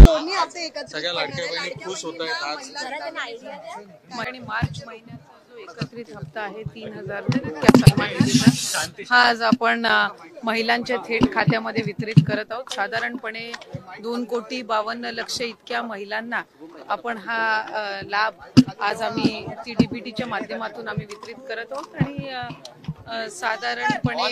दोन्ही हप्ते एकत्रित सगळ्या लाडक्या बहिणी खुश होत आहेत आज. आणि मार्च महिन्याचा जो एकत्रित हप्ता आहे 3000 इतक्या सन्मान निधीचा हा आज आपण महिलांच्या थेट खात्यामध्ये वितरित करत आहोत. साधारणपणे 2,52,00,000 इतक्या महिलांना आपण हा लाभ आज आम्ही DBTच्या माध्यमातून आम्ही वितरित करत आहोत. आणि साधारणपणे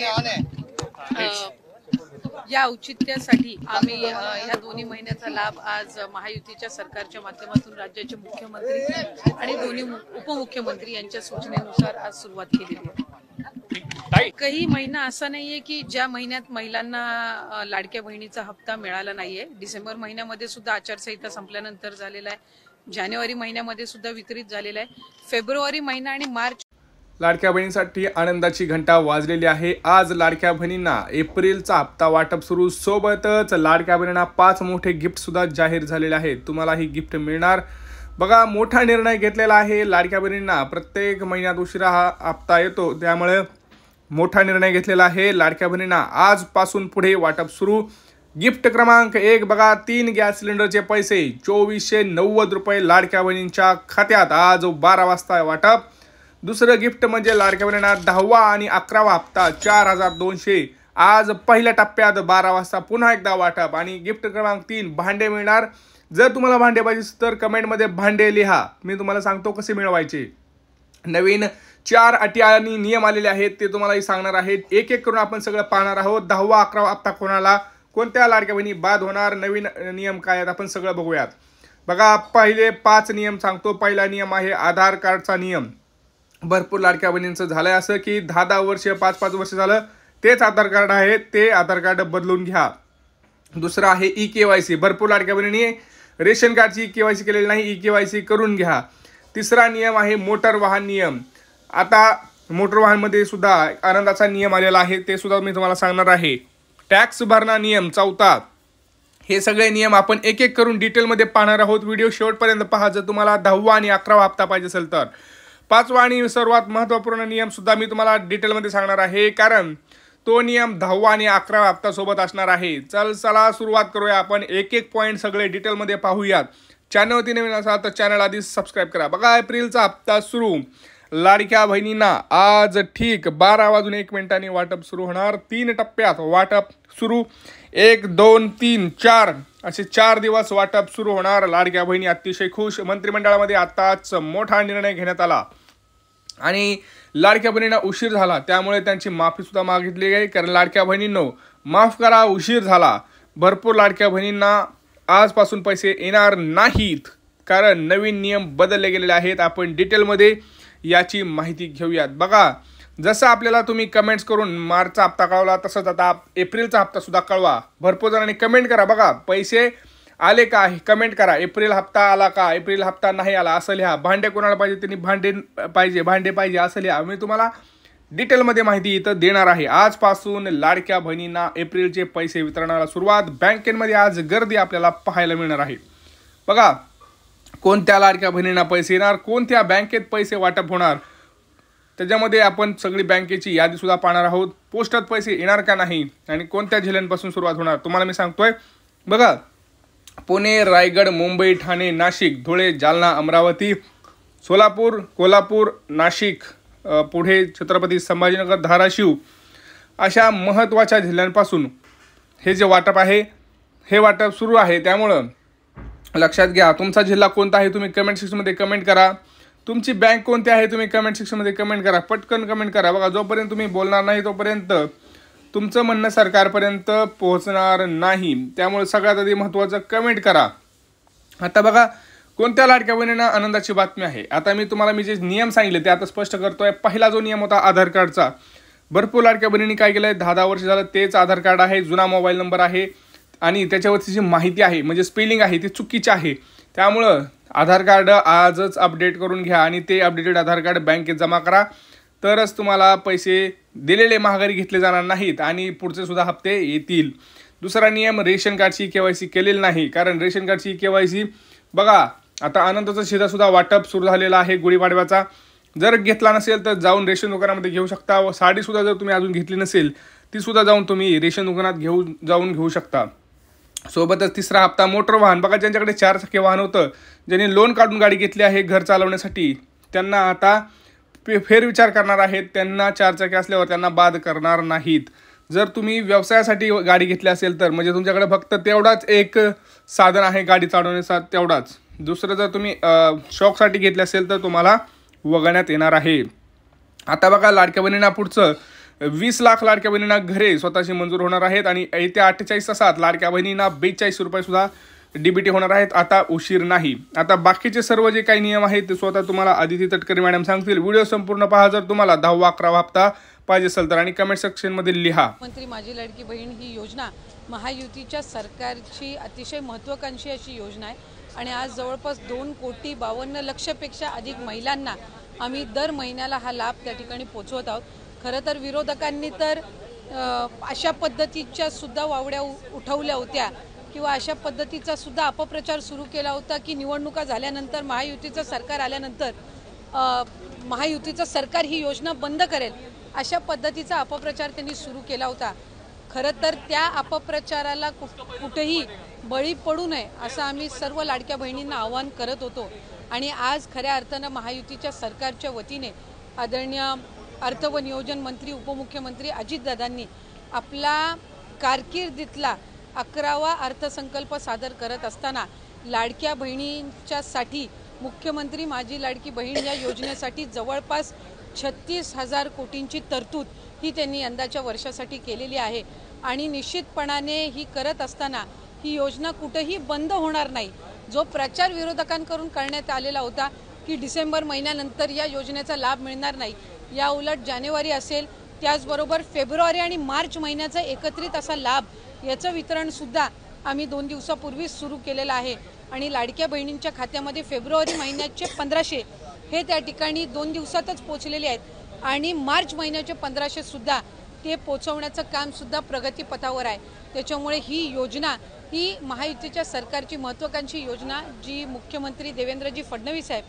या औचित्यासाठी आम्ही या दोन्ही महिन्याचा लाभ आज महायुतीच्या सरकारच्या माध्यमातून राज्याचे मुख्यमंत्री आणि दोन्ही उपमुख्यमंत्री यांच्या सूचनेनुसार आज सुरुवात केलेली आहे. काही महिना असा नाहीये की ज्या महिन्यात महिलांना लाडक्या बहिणीचा हप्ता मिळाला नाहीये. डिसेंबर महिन्यामध्ये सुद्धा आचारसंहिता संपल्यानंतर झालेला आहे. जानेवारी महिन्यामध्ये सुद्धा वितरित झालेला आहे. फेब्रुवारी महिना आणि मार्च लाडक्या बहिणींसाठी आनंदाची घंटा वाजलेली आहे. आज लाडक्या बहिणींना एप्रिलचा हप्ता वाटप सुरू. सोबतच लाडक्या बहिणींना 5 मोठे गिफ्ट सुद्धा जाहीर झालेले आहेत. तुम्हाला ही गिफ्ट मिळणार. बघा, मोठा निर्णय घेतलेला आहे. लाडक्या बहिणींना प्रत्येक महिन्यात उशिरा हा हप्ता येतो, त्यामुळे मोठा निर्णय घेतलेला आहे. लाडक्या बहिणींना आजपासून पुढे वाटप सुरू. गिफ्ट क्रमांक 1 बघा, 3 गॅस सिलेंडरचे पैसे 2490 रुपये लाडक्या बहिणींच्या खात्यात आज 12 वाजता वाटप. दुसरं गिफ्ट म्हणजे लाडक्या बहिणींना 10वा आणि 11वा हप्ता 4200 आज पहिल्या टप्प्यात 12 वाजता पुन्हा एकदा वाटप. आणि गिफ्ट क्रमांक 3 भांडे मिळणार. जर तुम्हाला भांडे पाहिजे तर कमेंटमध्ये भांडे लिहा, मी तुम्हाला सांगतो कसे मिळवायचे. नवीन 4 अटी आणि नियम आलेले आहेत, ते तुम्हालाही सांगणार आहेत. एक एक करून आपण सगळं पाहणार आहोत. 10वा 11वा हप्ता कोणाला, कोणत्या लाडक्या बहिणी बाद होणार, नवीन नियम काय आहेत, आपण सगळं बघूयात. बघा, पहिले 5 नियम सांगतो. पहिला नियम आहे आधार कार्डचा नियम. भरपूर लाडक्या बहिणींचं झालंय असं की 10-10 वर्ष 5-5 वर्ष झालं तेच आधार कार्ड आहे, ते आधार कार्ड बदलून घ्या. दुसरं आहे EKYC. भरपूर लाडक्या बहिणींनी रेशन कार्डची EKYC केलेली नाही, EKYC करून घ्या. तिसरा नियम आहे मोटर वाहन नियम. आता मोटर वाहनमध्ये सुद्धा आनंदाचा नियम आलेला आहे, ते सुद्धा मी तुम्हाला सांगणार आहे. टॅक्स भरणा नियम 4. हे सगळे नियम आपण एक एक करून डिटेलमध्ये पाहणार आहोत. व्हिडिओ शेवटपर्यंत पहा जर तुम्हाला 10वा आणि 11वा हप्ता पाहिजे असेल तर. 5वा आणि सर्वात महत्त्वपूर्ण नियम सुद्धा मी तुम्हाला डिटेलमध्ये सांगणार आहे, कारण तो नियम 10वा आणि 11वा हप्ता सोबत असणार आहे. चला सुरुवात करूया. आपण एक एक पॉईंट सगळे डिटेलमध्ये पाहूयात. चॅनलवरती नवीन असाल तर चॅनल आधी सबस्क्राईब करा. बघा, एप्रिलचा हप्ता सुरू. लाडक्या बहिणींना आज ठीक 12:01 वाटप सुरू होणार. 3 टप्प्यात वाटप सुरू. 1, 2, 3, 4 असे 4 दिवस वाटप सुरू होणार. लाडक्या बहिणी अतिशय खुश. मंत्रिमंडळामध्ये आताच मोठा निर्णय घेण्यात आला आणि लाडक्या बहिणींना उशीर झाला, त्यामुळे त्यांची माफी सुद्धा मागितली गेली. कारण लाडक्या बहिणींनो, माफ करा, उशीर झाला. भरपूर लाडक्या बहिणींना आजपासून पैसे येणार नाहीत, कारण नवीन नियम बदलले गेलेले आहेत. आपण डिटेलमध्ये याची माहिती घेऊयात. बघा, जसं आपल्याला तुम्ही कमेंट्स करून मार्चचा हप्ता कळवला, तसंच आता एप्रिलचा हप्ता सुद्धा कळवा. भरपूर जणांनी कमेंट करा. बघा, पैसे आले का कमेंट करा. एप्रिल हप्ता आला का, एप्रिल हप्ता नाही आला असं लिहा. भांडे कोणाला पाहिजे त्यांनी भांडे पाहिजे असं लिहा. मी तुम्हाला डिटेलमध्ये माहिती इथं देणार आहे. आजपासून लाडक्या बहिणींना एप्रिलचे पैसे वितरणाला सुरुवात. बँकेमध्ये आज गर्दी आपल्याला पाहायला मिळणार आहे. बघा, कोणत्या लाडक्या बहिणींना पैसे येणार, कोणत्या बँकेत पैसे वाटप होणार, त्याच्यामध्ये आपण सगळी बँकेची यादी सुद्धा पाहणार आहोत. पोस्टात पैसे येणार का नाही आणि कोणत्या जिल्ह्यांपासून सुरुवात होणार तुम्हाला मी सांगतोय. बघा, पुणे, रायगड, मुंबई, ठाणे, नाशिक, धुळे, जालना, अमरावती, सोलापूर, कोल्हापूर, नाशिक, पुढे छत्रपती संभाजीनगर, धाराशिव अशा महत्त्वाच्या जिल्ह्यांपासून हे जे वाटप आहे हे वाटप सुरू आहे. त्यामुळं लक्षात घ्या, तुमचा जिल्हा कोणता आहे तुम्ही कमेंट सेक्शनमध्ये कमेंट करा. तुमची बँक कोणती आहे तुम्ही कमेंट सेक्शनमध्ये कमेंट करा. पटकन कमेंट करा. बघा, जोपर्यंत तुम्ही बोलणार नाही तोपर्यंत तुमचं म्हणणं सरकारपर्यंत पोहोचणार नाही. त्यामुळे सगळ्यात आधी महत्त्वाचं कमेंट करा. आता बघा, कोणत्या लाडक्या बहिणींना आनंदाची बातमी आहे. आता मी तुम्हाला जे नियम सांगितले ते आता स्पष्ट करतोय. पहिला जो नियम होता आधार कार्डचा, भरपूर लाडक्या बहिणींनी काय केलं आहे, 10-10 वर्ष झालं तेच आधार कार्ड आहे, जुना मोबाईल नंबर आहे आणि त्याच्यावरची जी माहिती आहे म्हणजे स्पेलिंग आहे ती चुकीची आहे. त्यामुळं आधार कार्ड आजच अपडेट करून घ्या आणि ते अपडेटेड आधार कार्ड बँकेत जमा करा, तरच तुम्हाला पैसे दिलेले महागारी घेतले जाणार नाहीत आणि पुढचे सुद्धा हप्ते येतील. दुसरा नियम, रेशन कार्डची KYC केलेली नाही, कारण रेशन कार्डची KYC बघा, आता आनंदाचा शिधासुद्धा वाटप सुरू झालेला आहे गुढीपाडव्याचा. जर घेतला नसेल तर जाऊन रेशन दुकानामध्ये घेऊ शकता. व साडीसुद्धा जर तुम्ही अजून घेतली नसेल ती सुद्धा जाऊन तुम्ही रेशन दुकानात घेऊ शकता. सोबतच तिसरा हप्ता मोटर वाहन, बघा ज्यांच्याकडे 4 चाकी वाहन होतं, ज्यांनी लोन काढून गाडी घेतली आहे घर चालवण्यासाठी, त्यांना आता फेरविचार करणार आहेत. त्यांना 4 चाकी असल्यावर त्यांना बाद करणार नाहीत. जर तुम्ही व्यवसायासाठी गाडी घेतली असेल तर म्हणजे तुमच्याकडे फक्त तेवढाच एक साधन आहे गाडी चालवण्याचा तेवढाच. दुसरं जर तुम्ही शौकसाठी घेतले असेल तर तुम्हाला वगळण्यात येणार आहे. आता बघा लाडक्या बहिणींना पुढचं 20 लाख लाडक्या बहिणींना घरे स्वतःची मंजूर होणार आहेत आणि येत्या 48 तासात लाडक्या बहिणींना 42 रुपये सुद्धा डीबीटी होणार आहेत. आता उशीर नाही. आता बाकीचे सर्व जे काही नियम आहेत ते स्वतः तुम्हाला आदिती तटकरे मॅडम सांगतील. व्हिडिओ संपूर्ण पहा. जर तुम्हाला 10वा 11वा हप्ता पाहिजे असेल तर आणि कमेंट सेक्शनमध्ये लिहा. मंत्री माझी लाडकी बहीण ही योजना महायुतीच्या सरकारची अतिशय महत्त्वाकांक्षी अशी योजना आहे आणि आज जवळपास 2,52,00,000पेक्षा अधिक महिलांना आम्ही दर महिन्याला हा लाभ त्या ठिकाणी पोचवत आहोत. खरं तर विरोधकांनी तर अशा पद्धतीच्या सुद्धा वावड्या उठवल्या होत्या किंवा अशा पद्धतीचा सुद्धा अपप्रचार सुरू केला होता की निवडणुका झाल्यानंतर महायुतीचं सरकार आल्यानंतर महायुतीचं सरकार ही योजना बंद करेल, अशा पद्धतीचा अपप्रचार त्यांनी सुरू केला होता. खरं तर त्या अपप्रचाराला कुठेही बळी पडू नये असं आम्ही सर्व लाडक्या बहिणींना आवाहन करत होतो आणि आज खऱ्या अर्थानं महायुतीच्या सरकारच्या वतीने आदरणीय अर्थ व नियोजन मंत्री उपमुख्यमंत्री अजितदादांनी आपला कारकिर्दीतला 11वा अर्थसंकल्प सादर करत असताना लाडक्या बहिणींच्यासाठी मुख्यमंत्री माझी लाडकी बहीण या योजनेसाठी जवळपास 36,000 कोटींची तरतूद ही त्यांनी यंदाच्या वर्षासाठी केलेली आहे आणि निश्चितपणाने ही करत असताना ही योजना कुठेही बंद होणार नाही. जो प्रचार विरोधकांकडून करण्यात आलेला होता की डिसेंबर महिन्यानंतर या योजनेचा लाभ मिळणार नाही, या उलट जानेवारी असेल त्याचबरोबर फेब्रुवारी आणि मार्च महिन्याचा एकत्रित असा लाभ याचं वितरणसुद्धा आम्ही 2 दिवसापूर्वीच सुरू केलेलं आहे आणि लाडक्या बहिणींच्या खात्यामध्ये फेब्रुवारी महिन्याचे 1500 हे त्या ठिकाणी 2 दिवसातच पोचलेले आहेत आणि मार्च महिन्याचे 1500 सुद्धा ते पोचवण्याचं कामसुद्धा प्रगतीपथावर आहे. त्याच्यामुळे ही योजना ही महायुतीच्या सरकारची महत्त्वाकांक्षी योजना जी मुख्यमंत्री देवेंद्रजी फडणवीस साहेब,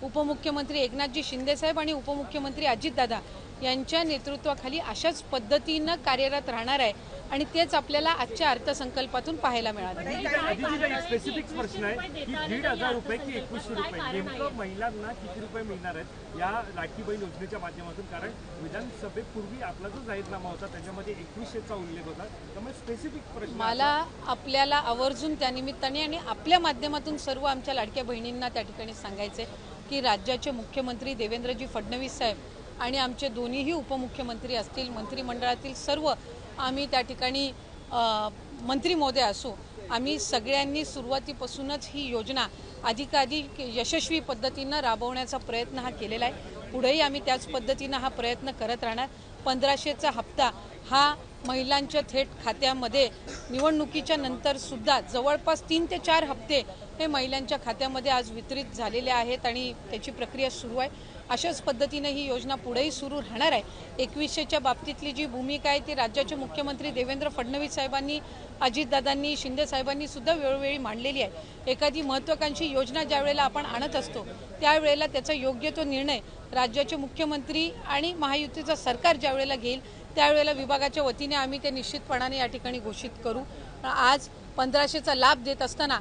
उपमुख्यमंत्री एकनाथजी शिंदे साहेब आणि उपमुख्यमंत्री अजितदादा यांच्या नेतृत्वाखाली अशाच पद्धतीनं कार्यरत राहणार आहे आणि तेच आपल्याला आजच्या अर्थसंकल्पातून पाहायला मिळालं. स्पेसिफिक प्रश्न आहे की 1,500 रुपये की 2100 रुपये नेमकं महिलांना किती रुपये मिळणार आहेत या लाडकी बहीण योजनेच्या माध्यमातून? कारण विधानसभेपूर्वी आपला जो जाहीरनामा होता त्याच्यामध्ये 2100चा उल्लेख होता. त्यामुळे स्पेसिफिक प्रश्न मला आपल्याला आवर्जून त्यानिमित्ताने आणि आपल्या माध्यमातून सर्व आमच्या लाडक्या बहिणींना त्या ठिकाणी सांगायचे की राज्याचे मुख्यमंत्री देवेंद्रजी फडणवीस साहेब आणि आमचे दोन्हीही उपमुख्यमंत्री असतील, मंत्रिमंडळातील सर्व आम्ही त्या ठिकाणी मंत्री महोदय असो, आम्ही सगळ्यांनी सुरुवातीपासूनच ही योजना अधिकाधिक यशस्वी पद्धतीनं राबवण्याचा प्रयत्न हा केलेला आहे. पुढेही आम्ही त्याच पद्धतीनं हा प्रयत्न करत राहणार. 1500चा हप्ता हा महिलांच्या थेट खात्यामध्ये निवडणुकीच्या नंतर सुद्धा जवळपास 3 ते 4 हप्ते हे महिलांच्या खात्यामध्ये आज वितरित झालेले आहेत आणि त्याची प्रक्रिया सुरू आहे. अशाच पद्धतीने ही योजना पुढेही सुरू राहणार आहे. 2100च्या बाबतीतली जी भूमिका आहे ती राज्याचे मुख्यमंत्री देवेंद्र फडणवीस साहेबांनी, अजितदादांनी, शिंदे साहेबांनी सुद्धा वेळोवेळी मांडलेली आहे. एखादी महत्त्वाकांक्षी योजना ज्या वेळेला आपण आणत असतो त्यावेळेला त्याचा योग्य तो निर्णय राज्याचे मुख्यमंत्री आणि महायुतीचं सरकार ज्या वेळेला घेईल त्यावेळेला विभागाच्या वतीने आम्ही ते निश्चितपणाने या ठिकाणी घोषित करू. आज 1500चा लाभ देत असताना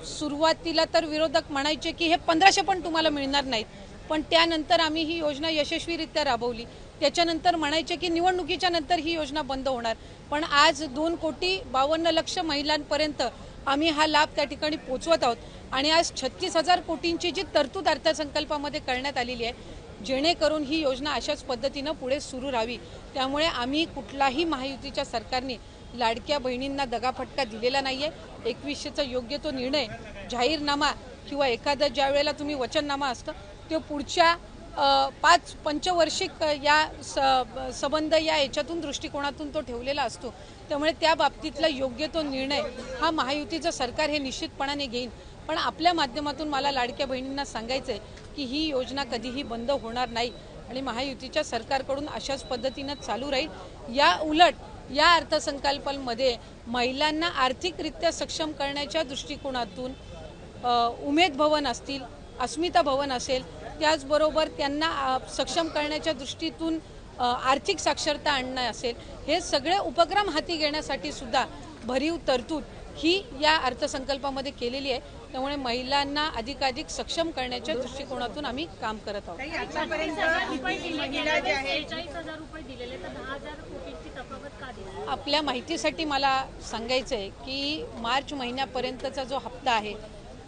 सुरुवातीला तर विरोधक म्हणायचे की हे 1500 पण तुम्हाला मिळणार नाहीत, पण त्यानंतर आम्ही ही योजना यशस्वीरित्या राबवली. त्याच्यानंतर म्हणायचे की निवडणुकीच्या नंतर ही योजना बंद होणार, पण आज 2,52,00,000 महिलांपर्यंत आम्ही हा लाभ त्या ठिकाणी पोचवत आहोत आणि आज 36,000 कोटींची जी तरतूद अर्थसंकल्पामध्ये करण्यात आलेली आहे जेणेकरून ही योजना अशाच पद्धतीनं पुढे सुरू राहावी. त्यामुळे आम्ही कुठलाही महायुतीच्या सरकारने लाडक्या बहिणींना दगाफटका दिलेला नाहीये. 2100चा योग्य तो निर्णय जाहीरनामा किंवा एखादा ज्या वेळेला तुम्ही वचननामा असतं तो पुढच्या 5 पंचवार्षिक या संबंध या याच्यातून दृष्टिकोनातून तो ठेवलेला असतो. त्यामुळे त्या बाबतीतला योग्य तो निर्णय हा महायुतीचं सरकार हे निश्चितपणाने घेईन. पण आपल्या माध्यमातून मला लाडक्या बहिणींना सांगायचं आहे की ही योजना कधीही बंद होणार नाही आणि महायुतीच्या सरकारकडून अशाच पद्धतीनं चालू राहील. या उलट या अर्थसंकल्पामध्ये महिलांना आर्थिकरित्या सक्षम करण्याच्या दृष्टिकोनातून उमेद भवन असतील, अस्मिता भवन असेल, त्याचबरोबर त्यांना सक्षम करण्याच्या दृष्टीतून आर्थिक साक्षरता आणणं असेल, हे सगळे उपक्रम हाती घेण्यासाठी सुद्धा भरीव तरतूद ही या अर्थसंकल्पामध्ये केलेली आहे। त्यामुळे महिलांना अधिकाधिक सक्षम करण्याच्या दृष्टिकोनातून आम्ही काम करत आहोत। आपल्या माहितीसाठी मला सांगायचं आहे की मार्च महिन्यापर्यंतचा जो हप्ता आहे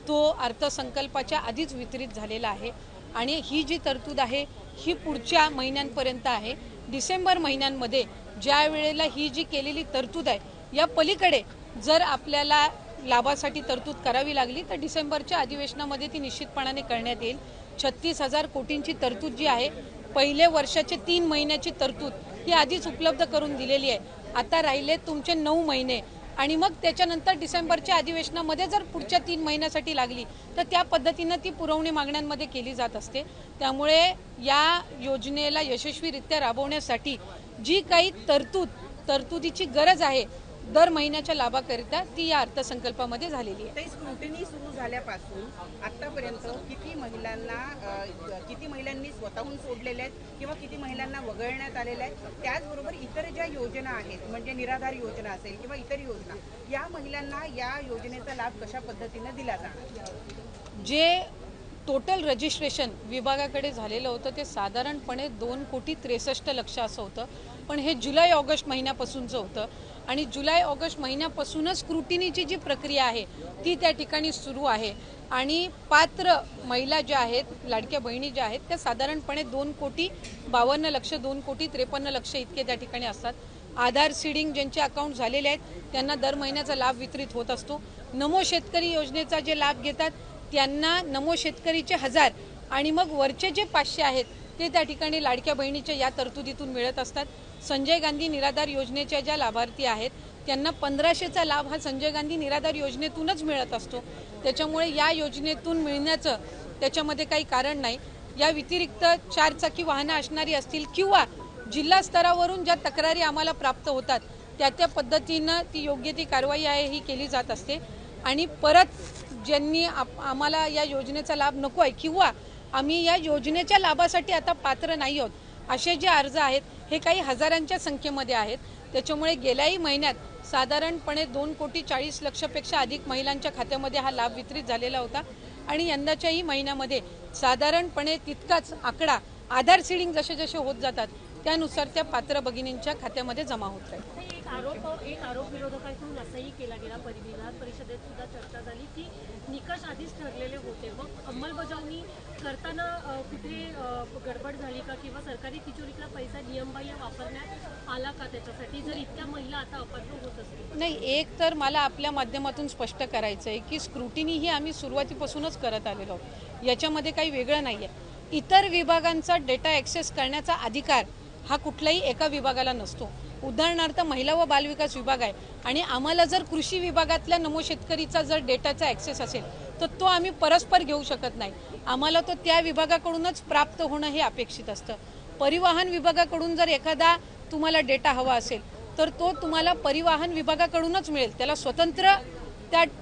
तो अर्थसंकल्पाच्या आधीच वितरित झालेला आहे आणि ही जी तरतूद आहे ही पुढच्या महिन्यांपर्यंत आहे। डिसेंबर महिन्यांमध्ये ज्या वेळेला ही जी केलेली तरतूद आहे या पलीकडे जर आपल्याला लाभासाठी तरतूद करावी लागली तर डिसेंबरच्या अधिवेशनामध्ये ती निश्चितपणाने करण्यात येईल। 36,000 कोटींची तरतूद जी आहे पहिले वर्षाचे 3 महिन्याची तरतूद ही आधीच उपलब्ध करून दिलेली आहे। आता राहिले तुमचे 9 महिने आणि मग त्याच्यानंतर डिसेंबरच्या अधिवेशनामध्ये जर पुढच्या 3 महिन्यासाठी लागली तर त्या पद्धतीने ती पुरवणी मागण्यांमध्ये केली जात असते। त्यामुळे या योजनेला यशस्वीरित्या राबवण्यासाठी जी काही तरतुदीची गरज आहे दर महिन्याच्या लाभाकरिता ती या अर्थसंकल्पामध्ये झालेली आहे। स्क्रुटिनी सुरू झाल्यापासून आतापर्यंत किती महिलांनी स्वतःहून सोडलेले आहेत किंवा किती महिलांना वगळण्यात आलेल्या आहेत, त्याचबरोबर इतर ज्या योजना आहेत म्हणजे निराधार योजना असेल किंवा इतर योजना, या महिलांना या योजनेचा लाभ कशा पद्धतीने दिला जाणार? जे टोटल रजिस्ट्रेशन विभागाकडे झालेलं होतं ते साधारणपणे 2,63,00,000 असं होतं, पण हे जुलै ऑगस्ट महिन्यापासूनचं होतं आणि जुलै ऑगस्ट महिन्यापासूनच स्क्रुटिनीची जी प्रक्रिया आहे ती त्या ठिकाणी सुरू आहे आणि पात्र महिला ज्या आहेत, लाडक्या बहिणी ज्या आहेत त्या साधारणपणे 2,52,00,000 2,53,00,000 इतके त्या ठिकाणी असतात। आधार सीडिंग ज्यांचे अकाउंट झालेले आहेत त्यांना दर महिन्याचा लाभ वितरित होत असतो। नमो शेतकरी योजनेचा जे लाभ घेतात त्यांना नमो शेतकरीचे 1000 आणि मग वरचे जे 500 आहेत ते त्या ठिकाणी लाडक्या बहिणीच्या या तरतुदीतून मिळत असतात। संजय गांधी निराधार योजनेच्या ज्या लाभार्थी आहेत त्यांना 1500चा लाभ हा संजय गांधी निराधार योजनेतूनच मिळत असतो। त्याच्यामुळे या योजनेतून मिळण्याचं त्याच्यामध्ये काही कारण नाही। या व्यतिरिक्त 4 चाकी वाहनं असणारी असतील किंवा जिल्हा स्तरावरून ज्या तक्रारी आम्हाला प्राप्त होतात त्या पद्धतीनं ती योग्य ती कारवाई आहे ही केली जात असते आणि परत ज्यांनी आम्हाला या योजनेचा लाभ नको आहे किंवा आम्ही या योजनेच्या लाभासाठी आता पात्र नाही आहोत असे जे अर्ज आहेत हे काही हजारांच्या संख्येमध्ये आहेत। त्याच्यामुळे गेल्याही महिन्यात साधारणपणे 2,40,00,000 पेक्षा अधिक महिलांच्या खात्यामध्ये हा लाभ वितरित झालेला होता आणि यंदाच्याही महिन्यामध्ये साधारणपणे तितकाच आकडा आधार सीडिंग जसे जसे होत जातात त्यानुसार त्या पात्र भगिनींच्या खात्यामध्ये जमा होत राहील। एक आरोप विरोधकांकडून असंही केला गेला, विधान परिषदेत सुद्धा चर्चा झाली की निकष आधीच ठरलेले होते, मग अंमलबजावणी करताना कुठे गडबड झाली का किंवा सरकारी तिजोरीतला पैसा नियमबाह्य वापरण्यात आला का त्याच्यासाठी, जर इतक्या महिला आता अपात्र होत असतील? नाही, एक तर मला आपल्या माध्यमातून स्पष्ट करायचं आहे की स्क्रुटिनी ही आम्ही सुरुवातीपासूनच करत आलेलो आहोत, याच्यामध्ये काही वेगळं नाही आहे। इतर विभागांचा डेटा ॲक्सेस करण्याचा अधिकार हा कुठल्याही एका विभागाला नसतो। उदाहरणार्थ महिला व बालविकास विभाग आहे आणि आम्हाला जर कृषी विभागातल्या नमो शेतकरीचा जर डेटाचा ॲक्सेस असेल तर तो आम्ही परस्पर घेऊ शकत नाही, आम्हाला तो त्या विभागाकडूनच प्राप्त होणं हे अपेक्षित असतं। परिवहन विभागाकडून जर एखादा तुम्हाला डेटा हवा असेल तर तो तुम्हाला परिवहन विभागाकडूनच मिळेल, त्याला स्वतंत्र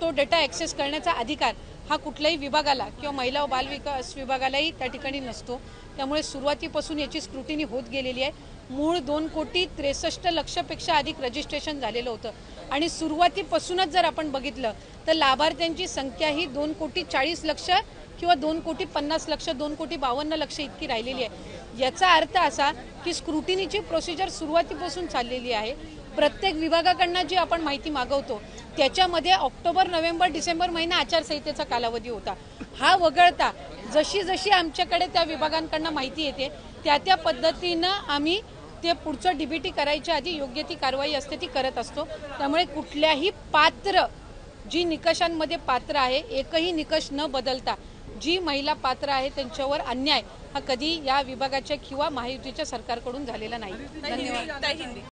तो डेटा ॲक्सेस करण्याचा अधिकार हा कुठल्याही विभागाला किंवा महिला व बालविकास विभागालाही त्या ठिकाणी नसतो। त्यामुळे सुरुवातीपासून याची स्क्रुटिनी होत गेलेली आहे। मूळ 2,63,00,000 पेक्षा अधिक रजिस्ट्रेशन झालेलं होतं आणि सुरुवातीपासूनच जर आपण बघितलं तर लाभार्थ्यांची संख्या ही 2,40,00,000 किंवा 2,50,00,000 2,52,00,000 इतकी राहिलेली आहे। याचा अर्थ असा की स्क्रुटिनीची प्रोसिजर सुरुवातीपासून चाललेली आहे। प्रत्येक विभागाकडनं जी आपण माहिती मागवतो त्याच्यामध्ये ऑक्टोबर, नोव्हेंबर, डिसेंबर महिना आचारसंहितेचा कालावधी होता। हा वगळता जशी जशी आमच्याकडे त्या विभागांकडनं माहिती येते त्या पद्धतीनं आम्ही ते पुढचं डीबीटी करायच्या आधी योग्य ती कारवाई असते ती करत असतो। त्यामुळे कुठल्याही पात्र जी निकषांमध्ये पात्र आहे एकही निकष न बदलता जी महिला पात्र आहे त्यांच्यावर अन्याय हा कधी या विभागाच्या किंवा महायुतीच्या सरकारकडून झालेला नाही। धन्यवाद।